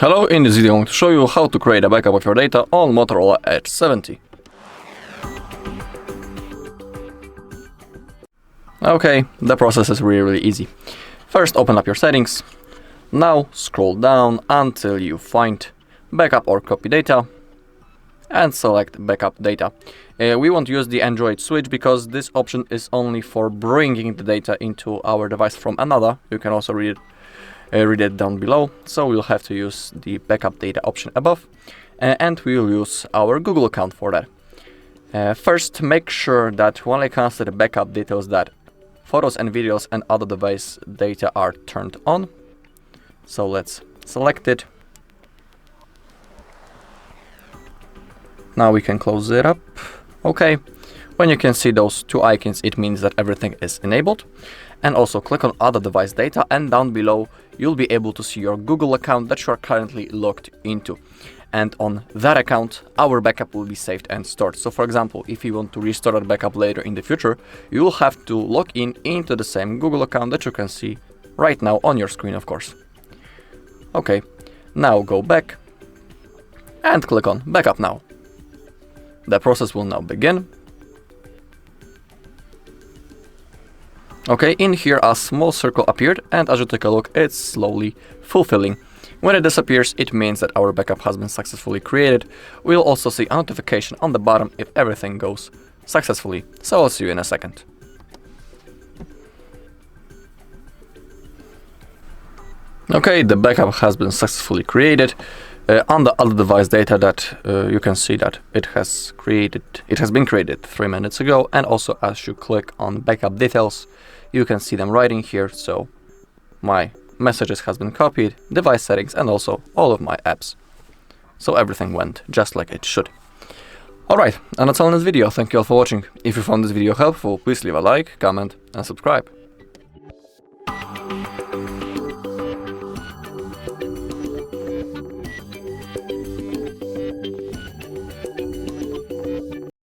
Hello, in this video I'm going to show you how to create a backup of your data on Motorola Edge 70. Okay, the process is really easy. First open up your settings. Now scroll down until you find backup or copy data and select backup data. We won't use the Android switch because this option is only for bringing the data into our device from another. You can also read it down below, so we'll have to use the backup data option above, and we'll use our Google account for that. First, make sure that when it comes to the backup details that photos and videos and other device data are turned on. So let's select it. Now we can close it up. Okay, when you can see those two icons, it means that everything is enabled. And also click on other device data, and down below you'll be able to see your Google account that you are currently logged into. And on that account, our backup will be saved and stored. So for example, if you want to restore that backup later in the future, you will have to log in into the same Google account that you can see right now on your screen, of course. Okay, now go back and click on Backup Now. The process will now begin. Okay, in here a small circle appeared, and as you take a look, it's slowly fulfilling. When it disappears, it means that our backup has been successfully created. We'll also see a notification on the bottom if everything goes successfully. So I'll see you in a second. Okay, the backup has been successfully created. On the other device data that you can see that it has been created 3 minutes ago, and also as you click on backup details, you can see them writing here. So my messages has been copied, device settings, and also all of my apps. So everything went just like it should. Alright, and that's all in this video. Thank you all for watching. If you found this video helpful, please leave a like, comment, and subscribe.